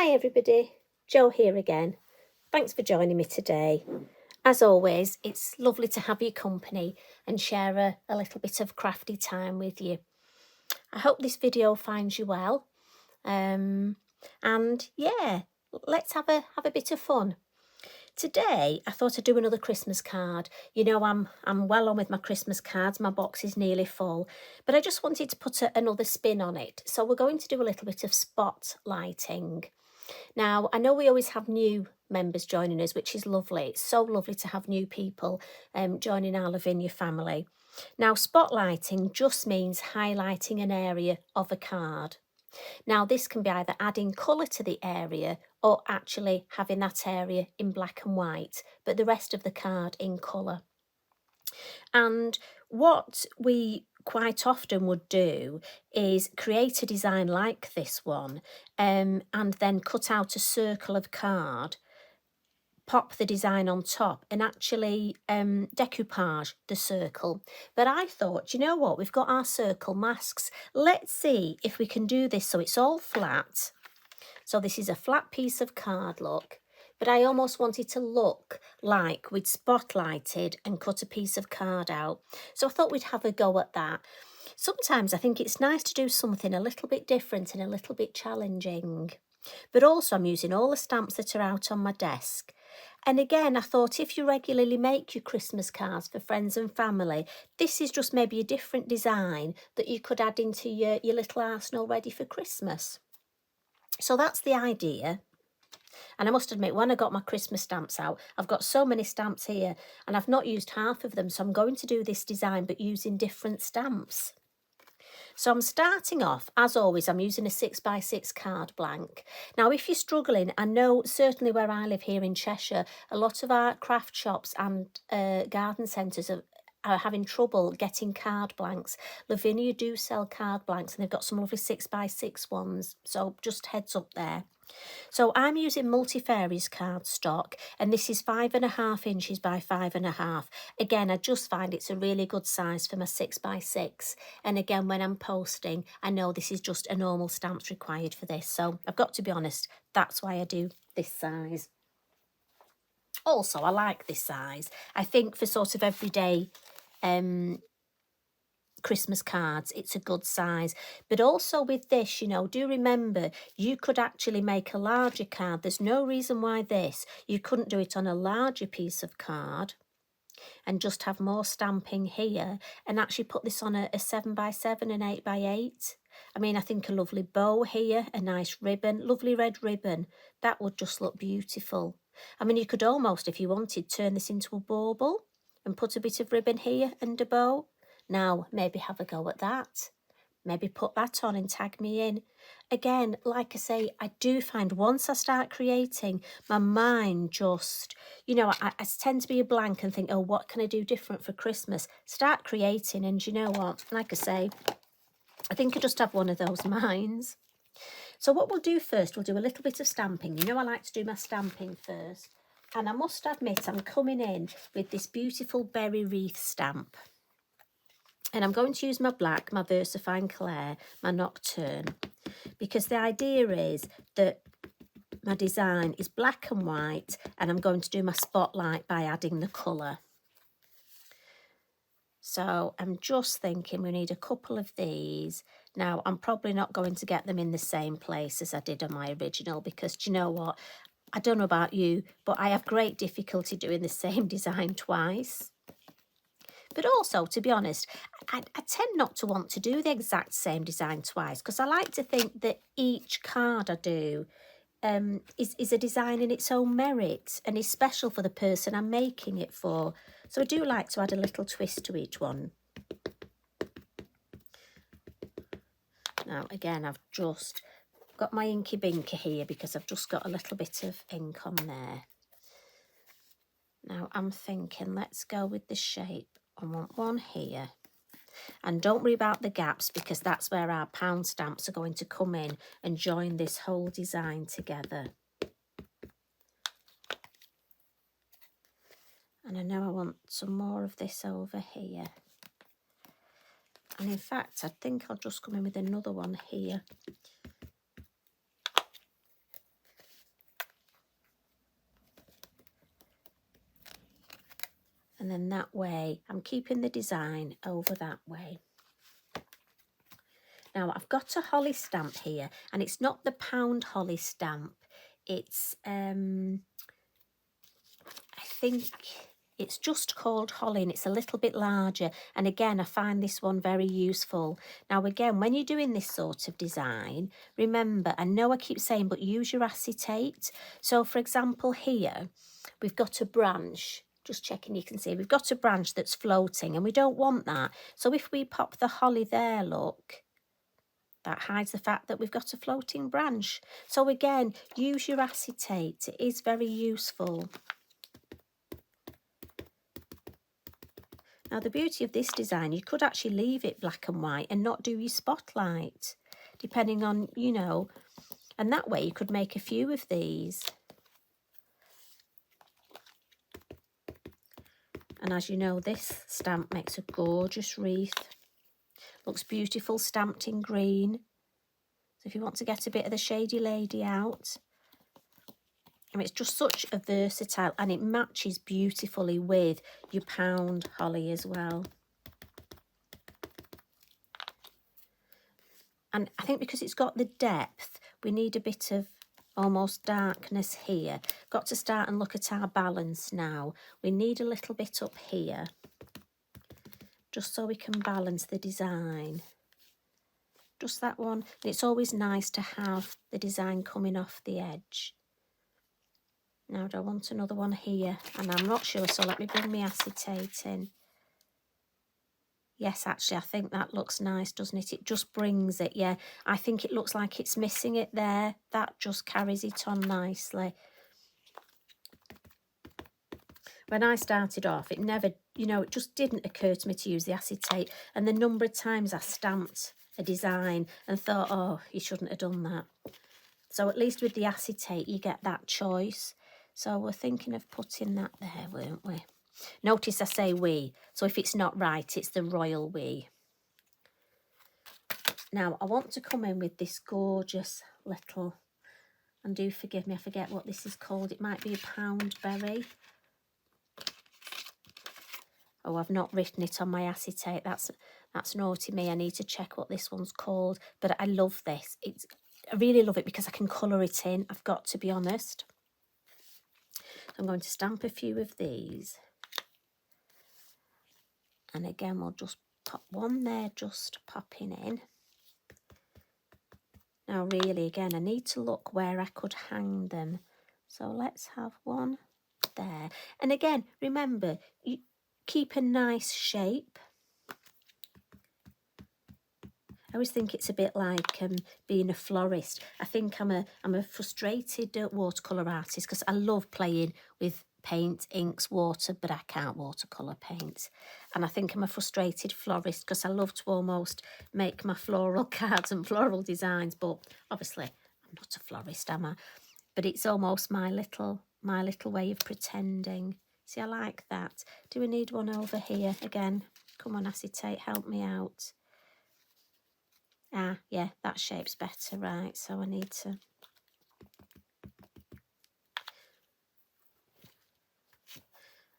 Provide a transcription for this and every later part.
Hi everybody, Jo here again. Thanks for joining me today. As always, it's lovely to have your company and share a little bit of crafty time with you. I hope this video finds you well. And yeah, let's have a bit of fun. Today, I thought I'd do another Christmas card. You know, I'm well on with my Christmas cards. My box is nearly full, but I just wanted to put another spin on it. So we're going to do a little bit of spotlighting. Now, I know we always have new members joining us, which is lovely. It's so lovely to have new people joining our Lavinia family. Now, spotlighting just means highlighting an area of a card. Now, this can be either adding colour to the area or actually having that area in black and white, but the rest of the card in colour. And what we quite often would do is create a design like this one and then cut out a circle of card, pop the design on top and actually decoupage the circle. But I thought, you know what, we've got our circle masks. Let's see if we can do this so it's all flat. So this is a flat piece of card, look. But I almost wanted to look like we'd spotlighted and cut a piece of card out. So I thought we'd have a go at that. Sometimes I think it's nice to do something a little bit different and a little bit challenging. But also I'm using all the stamps that are out on my desk. And again, I thought if you regularly make your Christmas cards for friends and family, this is just maybe a different design that you could add into your little arsenal ready for Christmas. So that's the idea. And I must admit, when I got my Christmas stamps out, I've got so many stamps here and I've not used half of them. So I'm going to do this design, but using different stamps. So I'm starting off, as always, I'm using a 6x6 card blank. Now, if you're struggling, I know certainly where I live here in Cheshire, a lot of our craft shops and garden centres are having trouble getting card blanks. Lavinia do sell card blanks and they've got some lovely 6x6 ones. So just heads up there. So I'm using Multifairies cardstock and this is 5.5 inches by 5.5. Again, I just find it's a really good size for my 6x6. And again, when I'm posting, I know this is just a normal stamps required for this. So I've got to be honest, that's why I do this size. Also, I like this size. I think for sort of everyday Christmas cards, it's a good size. But also with this, you know, do remember you could actually make a larger card. There's no reason why you couldn't do it on a larger piece of card and just have more stamping here and actually put this on a 7x7 and 8x8. I mean, I think a lovely bow here, a nice ribbon, lovely red ribbon, that would just look beautiful. I mean, you could almost, if you wanted, turn this into a bauble and put a bit of ribbon here and a bow. Now, maybe have a go at that. Maybe put that on and tag me in. Again, like I say, I do find once I start creating, my mind just, you know, I tend to be a blank and think, oh, what can I do different for Christmas? Start creating and you know what? Like I say, I think I just have one of those minds. So what we'll do first, we'll do a little bit of stamping. You know I like to do my stamping first. And I must admit, I'm coming in with this beautiful berry wreath stamp. And I'm going to use my black, my VersaFine Claire, my Nocturne, because the idea is that my design is black and white and I'm going to do my spotlight by adding the colour. So I'm just thinking we need a couple of these. Now, I'm probably not going to get them in the same place as I did on my original because, do you know what? I don't know about you, but I have great difficulty doing the same design twice. But also, to be honest, I tend not to want to do the exact same design twice because I like to think that each card I do is a design in its own merit and is special for the person I'm making it for. So I do like to add a little twist to each one. Now, again, I've just got my inky binky here because I've just got a little bit of ink on there. Now, I'm thinking, let's go with the shape. I want one here. And don't worry about the gaps because that's where our pound stamps are going to come in and join this whole design together. And I know I want some more of this over here. And in fact, I think I'll just come in with another one here. And then that way, I'm keeping the design over that way. Now, I've got a holly stamp here, and it's not the pound holly stamp. It's, I think it's just called holly, and it's a little bit larger. And again, I find this one very useful. Now, again, when you're doing this sort of design, remember, I know I keep saying, but use your acetate. So, for example, here, we've got a branch. Just checking you can see, we've got a branch that's floating, and we don't want that. So if we pop the holly there, look, that hides the fact that we've got a floating branch. So again, use your acetate. It is very useful. Now, the beauty of this design, you could actually leave it black and white and not do your spotlight, depending on, you know, and that way you could make a few of these. And as you know, this stamp makes a gorgeous wreath. Looks beautiful, stamped in green. So if you want to get a bit of the shady lady out. And it's just such a versatile, and it matches beautifully with your pound holly as well. And I think because it's got the depth, we need a bit of almost darkness here. Got to start and look at our balance now. We need a little bit up here, just so we can balance the design. Just that one. And it's always nice to have the design coming off the edge. Now, do I want another one here? And I'm not sure, so let me bring my acetate in. Yes, actually, I think that looks nice, doesn't it? It just brings it, yeah. I think it looks like it's missing it there. That just carries it on nicely. When I started off, it never, you know, it just didn't occur to me to use the acetate. And the number of times I stamped a design and thought, oh, you shouldn't have done that. So at least with the acetate, you get that choice. So we're thinking of putting that there, weren't we? Notice I say we, so if it's not right, it's the royal we. Now, I want to come in with this gorgeous little, and do forgive me, I forget what this is called. It might be a pound berry. Oh, I've not written it on my acetate. That's naughty me. I need to check what this one's called. But I love this. I really love it because I can colour it in. I've got to be honest. So I'm going to stamp a few of these. And again, we'll just pop one there, just popping in. Now, really, again, I need to look where I could hang them. So let's have one there. And again, remember, you keep a nice shape. I always think it's a bit like being a florist. I think I'm a frustrated watercolour artist because I love playing with paint, inks, water, but I can't watercolour paint. And I think I'm a frustrated florist because I love to almost make my floral cards and floral designs, but obviously I'm not a florist, am I? But it's almost my little way of pretending. See, I like that. Do we need one over here again? Come on, acetate, help me out. Ah, yeah, that shape's better, right? So I need to...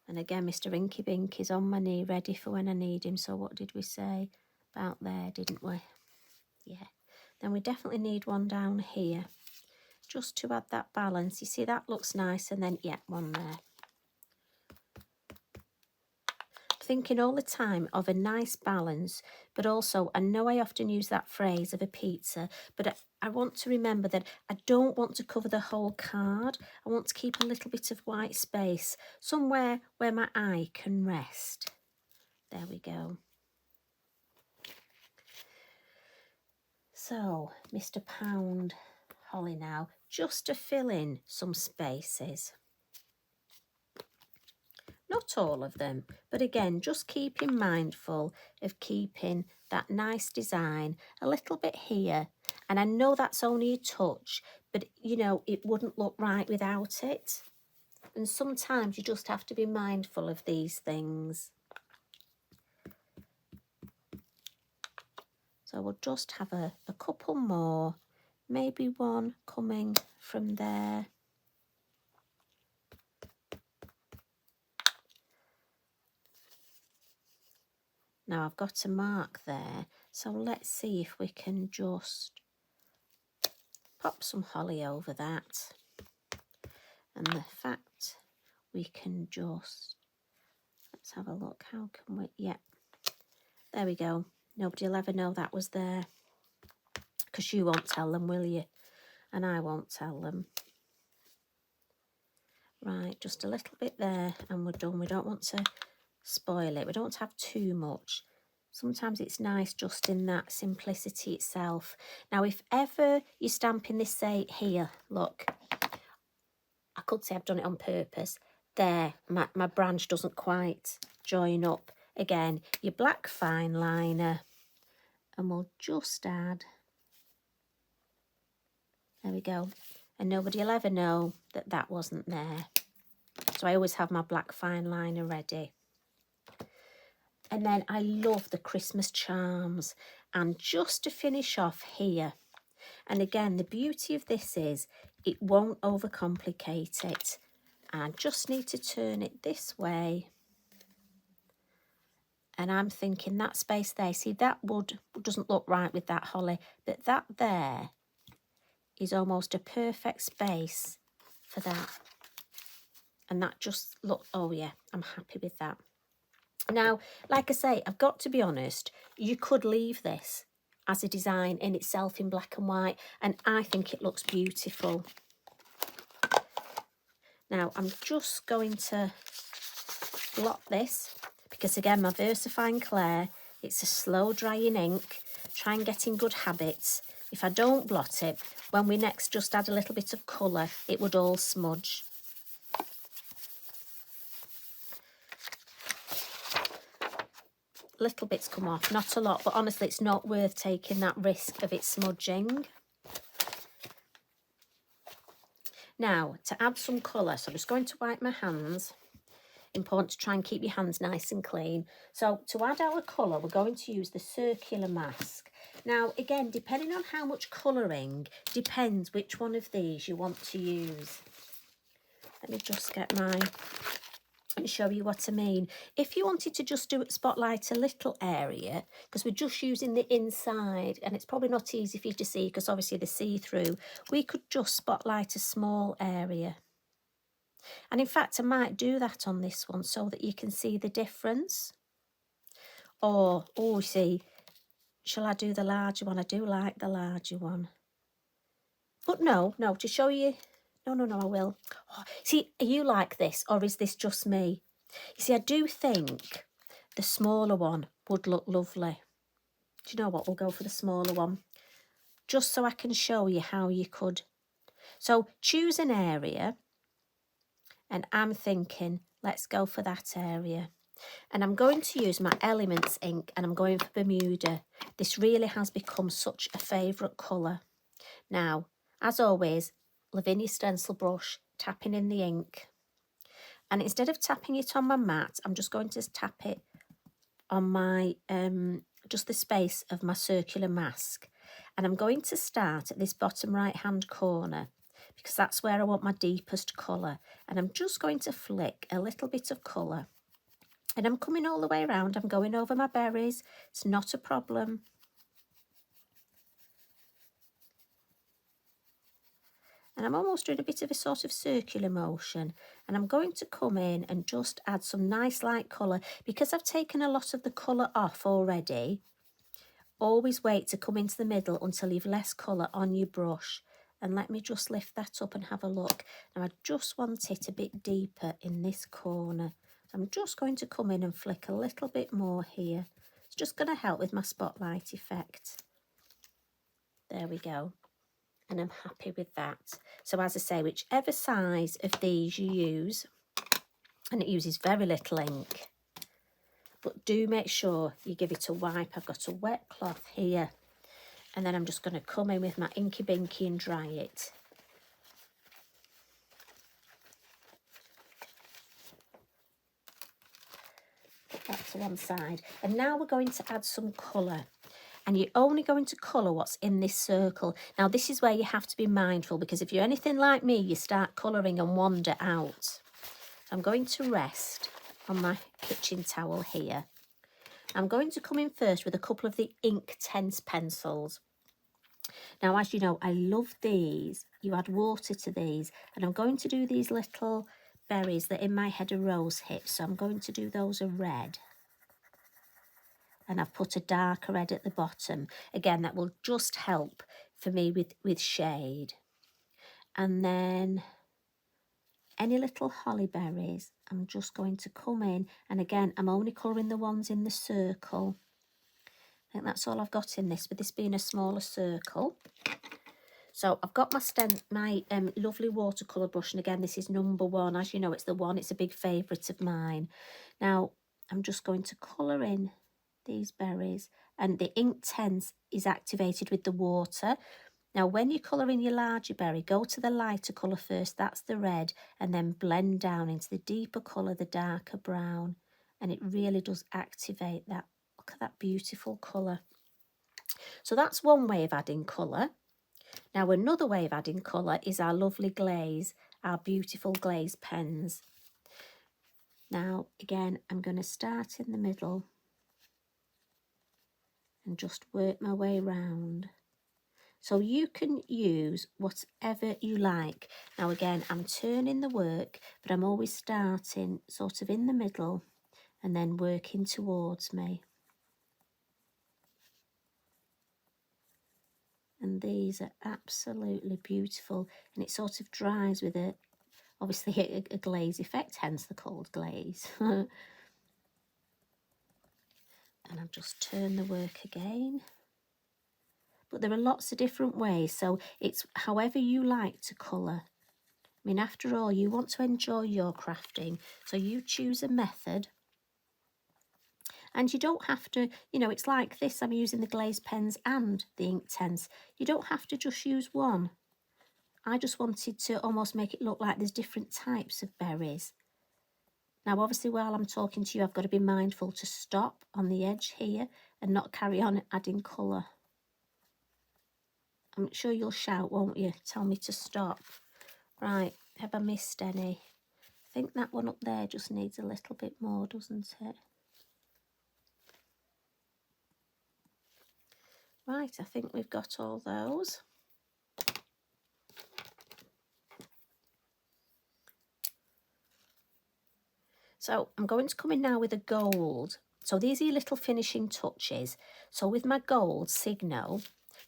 And again, Mr. Inky Bink is on my knee, ready for when I need him. So what did we say about there, didn't we? Yeah. Then we definitely need one down here, just to add that balance. You see, that looks nice. And then, yeah, one there. Thinking all the time of a nice balance, but also I know I often use that phrase of a pizza, but I want to remember that I don't want to cover the whole card. I want to keep a little bit of white space, somewhere where my eye can rest. There we go. So, Mr. Pound Holly now, just to fill in some spaces. Not all of them, but again, just keeping mindful of keeping that nice design a little bit here. And I know that's only a touch, but you know, it wouldn't look right without it. And sometimes you just have to be mindful of these things. So we'll just have a couple more, maybe one coming from there. Now I've got a mark there, so let's see if we can just pop some holly over that. And the fact we can just, let's have a look, how can we, yeah, there we go. Nobody will ever know that was there, because you won't tell them, will you? And I won't tell them. Right, just a little bit there and we're done. We don't want to spoil it. We don't want to have too much. Sometimes it's nice just in that simplicity itself. Now, if ever you're stamping this, say here, look, I could say I've done it on purpose. There, my branch doesn't quite join up. Again, your black fine liner, and we'll just add, there we go. And nobody will ever know that that wasn't there. So I always have my black fine liner ready. And then I love the Christmas charms. And just to finish off here, and again, the beauty of this is it won't overcomplicate it. I just need to turn it this way. And I'm thinking that space there, see that wood doesn't look right with that holly, but that there is almost a perfect space for that. And that just look, oh yeah, I'm happy with that. Now, like I say, I've got to be honest, you could leave this as a design in itself in black and white, and I think it looks beautiful. Now, I'm just going to blot this, because again, my VersaFine Clair, it's a slow drying ink. Try and get in good habits. If I don't blot it, when we next just add a little bit of colour, it would all smudge. Little bits come off, not a lot, but honestly it's not worth taking that risk of it smudging. Now, to add some colour, so I'm just going to wipe my hands. Important to try and keep your hands nice and clean. So to add our colour, we're going to use the circular mask. Now, again, depending on how much colouring, depends which one of these you want to use. Let me just get mine and show you what I mean. If you wanted to just do it, spotlight a little area, because we're just using the inside and it's probably not easy for you to see because obviously they're see-through, we could just spotlight a small area. And in fact, I might do that on this one so that you can see the difference. Or, oh, see, shall I do the larger one? I do like the larger one. But no, to show you, no, I will. Oh, see, are you like this or is this just me? You see, I do think the smaller one would look lovely. Do you know what? We'll go for the smaller one. Just so I can show you how you could. So choose an area. And I'm thinking, let's go for that area. And I'm going to use my Elements ink and I'm going for Bermuda. This really has become such a favourite colour. Now, as always, Lavinia stencil brush, tapping in the ink. And instead of tapping it on my mat, I'm just going to tap it on my, just the space of my circular mask. And I'm going to start at this bottom right hand corner because that's where I want my deepest colour. And I'm just going to flick a little bit of colour. And I'm coming all the way around. I'm going over my berries. It's not a problem. And I'm almost doing a bit of a sort of circular motion. And I'm going to come in and just add some nice light colour. Because I've taken a lot of the colour off already, always wait to come into the middle until you've less colour on your brush. And let me just lift that up and have a look. Now I just want it a bit deeper in this corner. I'm just going to come in and flick a little bit more here. It's just going to help with my spotlight effect. There we go. And I'm happy with that. So as I say, whichever size of these you use, and it uses very little ink, but do make sure you give it a wipe. I've got a wet cloth here. And then I'm just going to come in with my Inky Binky and dry it. Put that to one side. And now we're going to add some colour. And you're only going to colour what's in this circle. Now, this is where you have to be mindful, because if you're anything like me, you start colouring and wander out. I'm going to rest on my kitchen towel here. I'm going to come in first with a couple of the ink tense pencils. Now, as you know, I love these. You add water to these, and I'm going to do these little berries that in my head are rose hips, so I'm going to do those a red. And I've put a darker red at the bottom. Again, that will just help for me with shade. And then any little holly berries, I'm just going to come in, and again, I'm only colouring the ones in the circle. I think that's all I've got in this, with this being a smaller circle. So I've got my lovely watercolour brush, and again, this is number 1. As you know, it's the one, it's a big favourite of mine. Now, I'm just going to colour in these berries, and the ink tense is activated with the water. Now, when you colour in your larger berry, go to the lighter colour first, that's the red, and then blend down into the deeper colour, the darker brown, and it really does activate that. Look at that beautiful colour. So that's one way of adding colour. Now, another way of adding colour is our lovely glaze, our beautiful glaze pens. Now, again, I'm going to start in the middle and just work my way round. So you can use whatever you like. Now, again, I'm turning the work, but I'm always starting sort of in the middle and then working towards me. And these are absolutely beautiful, and it sort of dries with obviously a glaze effect, hence the cold glaze. And I've just turned the work again. But there are lots of different ways, so it's however you like to colour. I mean, after all, you want to enjoy your crafting, so you choose a method. And you don't have to, it's like this, I'm using the glaze pens and the ink tense. You don't have to just use one. I just wanted to almost make it look like there's different types of berries. Now, obviously, while I'm talking to you, I've got to be mindful to stop on the edge here and not carry on adding colour. I'm sure you'll shout, won't you? Tell me to stop. Right, have I missed any? I think that one up there just needs a little bit more, doesn't it? Right, I think we've got all those. So I'm going to come in now with a gold. So these are your little finishing touches. So with my gold Signo,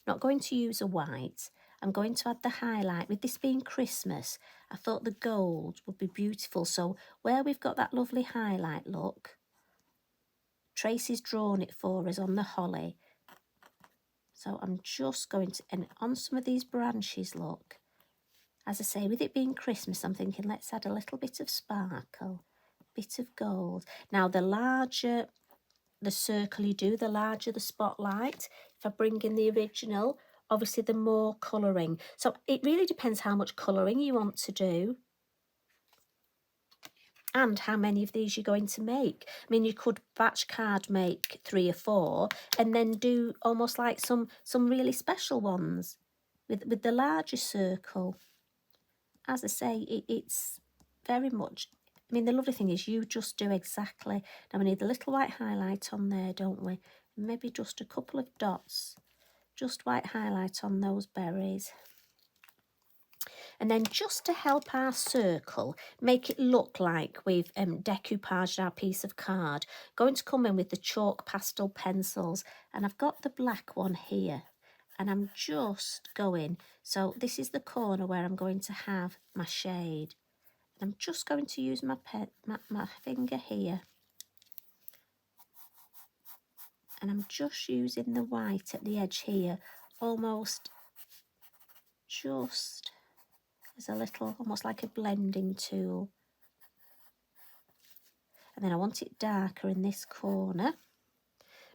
not going to use a white. I'm going to add the highlight. With this being Christmas, I thought the gold would be beautiful. So where we've got that lovely highlight look, Tracy's drawn it for us on the holly. So I'm just going to, and on some of these branches, look, as I say, with it being Christmas, I'm thinking let's add a little bit of sparkle, bit of gold. Now, the larger the circle you do, the larger the spotlight. If I bring in the original, obviously the more colouring. So it really depends how much colouring you want to do and how many of these you're going to make. I mean, you could batch card make 3 or 4 and then do almost like some really special ones with the larger circle. As I say, it's very much, I mean, the lovely thing is you just do exactly. Now we need the little white highlight on there, don't we? Maybe just a couple of dots, just white highlight on those berries. And then just to help our circle, make it look like we've decoupaged our piece of card, going to come in with the chalk pastel pencils. And I've got the black one here. And I'm just going, so this is the corner where I'm going to have my shade. I'm just going to use my finger here. And I'm just using the white at the edge here, almost just as a little, almost like a blending tool. And then I want it darker in this corner,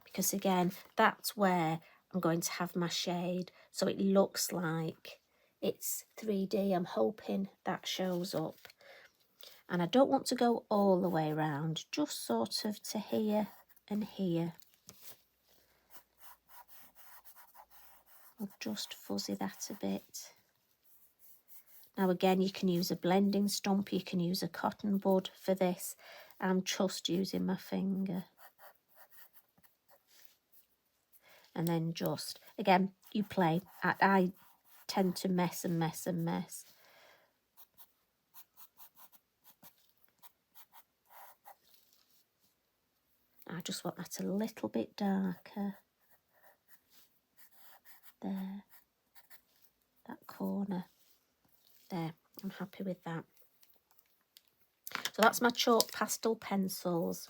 because again, that's where I'm going to have my shade. So it looks like it's 3D. I'm hoping that shows up. And I don't want to go all the way around, just sort of to here and here. I'll just fuzzy that a bit. Now again, you can use a blending stump, you can use a cotton bud for this. I'm just using my finger. and then just, again, you play. I tend to mess and mess and mess. I just want that a little bit darker. There, that corner. There, I'm happy with that. So that's my chalk pastel pencils.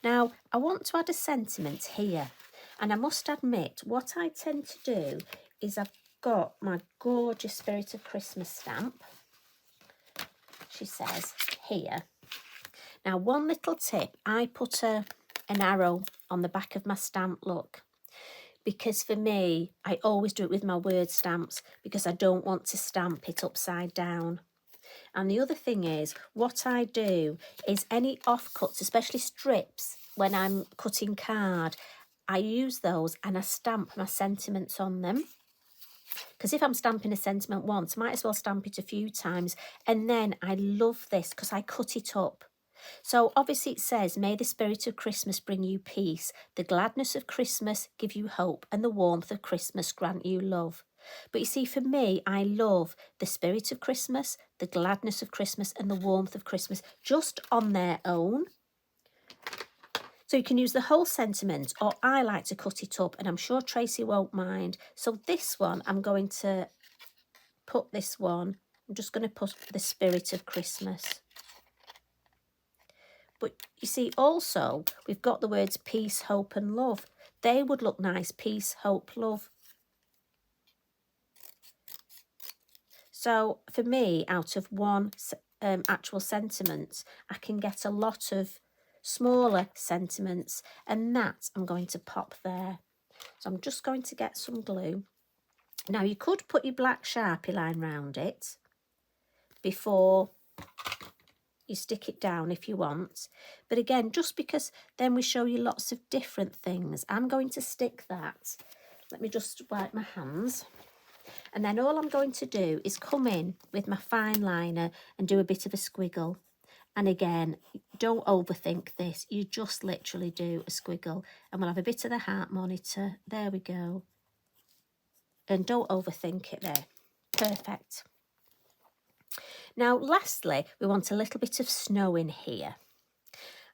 Now, I want to add a sentiment here. And I must admit, what I tend to do is I've got my gorgeous Spirit of Christmas stamp, she says, here. Now, one little tip, I put an arrow on the back of my stamp, look. Because for me, I always do it with my word stamps because I don't want to stamp it upside down. And the other thing is, what I do is any offcuts, especially strips, when I'm cutting card, I use those and I stamp my sentiments on them. Because if I'm stamping a sentiment once, I might as well stamp it a few times. And then I love this because I cut it up. So obviously it says, may the spirit of Christmas bring you peace, the gladness of Christmas give you hope, and the warmth of Christmas grant you love. But you see, for me, I love the spirit of Christmas, the gladness of Christmas, and the warmth of Christmas just on their own. So you can use the whole sentiment, or I like to cut it up, and I'm sure Tracy won't mind. So this one, I'm going to put this one, I'm just going to put the spirit of Christmas. But you see, also, we've got the words peace, hope and love. They would look nice, peace, hope, love. So for me, out of one actual sentiment, I can get a lot of smaller sentiments, and that I'm going to pop there. So I'm just going to get some glue. Now, you could put your black Sharpie line round it before you stick it down if you want. But again, just because then we show you lots of different things, I'm going to stick that. Let me just wipe my hands. And then all I'm going to do is come in with my fine liner and do a bit of a squiggle. And again, don't overthink this. You just literally do a squiggle. And we'll have a bit of the heart monitor. There we go. And don't overthink it there. Perfect. Now, lastly, we want a little bit of snow in here.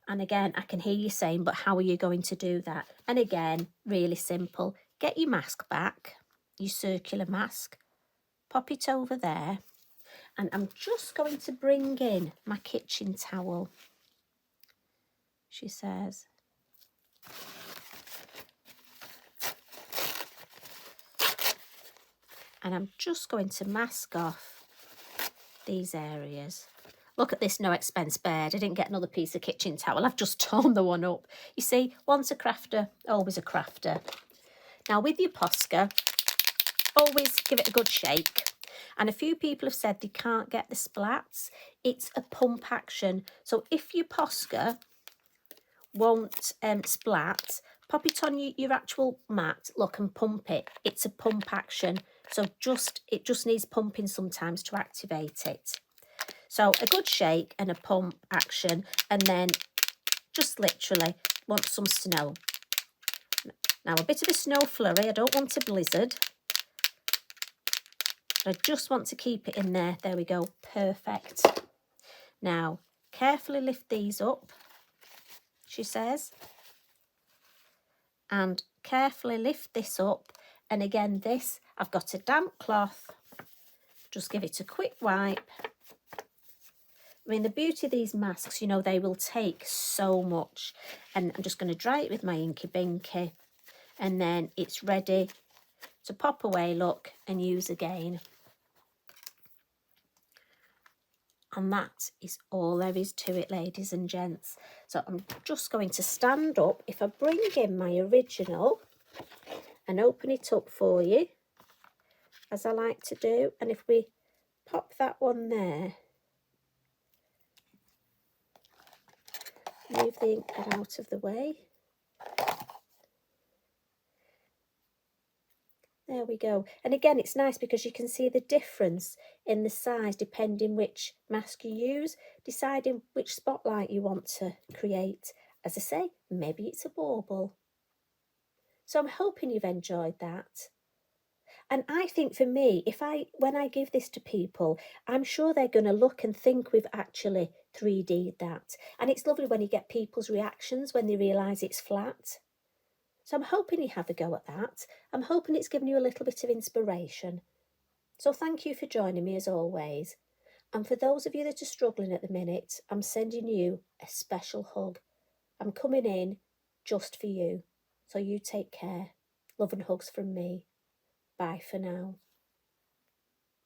And again, I can hear you saying, but how are you going to do that? And again, really simple. Get your mask back, your circular mask, pop it over there. And I'm just going to bring in my kitchen towel, she says. And I'm just going to mask off these areas. Look at this no expense bed. I didn't get another piece of kitchen towel. I've just torn the one up. You see, once a crafter, always a crafter. Now with your Posca, always give it a good shake. And a few people have said they can't get the splats. It's a pump action. So if your Posca won't splat, pop it on your actual mat, look, and pump it. It's a pump action. So it just needs pumping sometimes to activate it. So a good shake and a pump action, and then just literally want some snow. Now a bit of a snow flurry, I don't want a blizzard. I just want to keep it in there. There we go, perfect. Now, carefully lift these up, she says. And carefully lift this up. And again, this, I've got a damp cloth. Just give it a quick wipe. I mean, the beauty of these masks, you know, they will take so much. And I'm just going to dry it with my Inky Binky. And then it's ready to pop away, look, and use again. And that is all there is to it, ladies and gents. So I'm just going to stand up. If I bring in my original and open it up for you, as I like to do, and if we pop that one there, move the ink pad out of the way. There we go. And again, it's nice because you can see the difference in the size depending which mask you use, deciding which spotlight you want to create. As I say, maybe it's a bauble. So I'm hoping you've enjoyed that. And I think for me, when I give this to people, I'm sure they're going to look and think we've actually 3D'd that. And it's lovely when you get people's reactions when they realise it's flat. So I'm hoping you have a go at that. I'm hoping it's given you a little bit of inspiration. So thank you for joining me as always. And for those of you that are struggling at the minute, I'm sending you a special hug. I'm coming in just for you. So you take care. Love and hugs from me. Bye for now.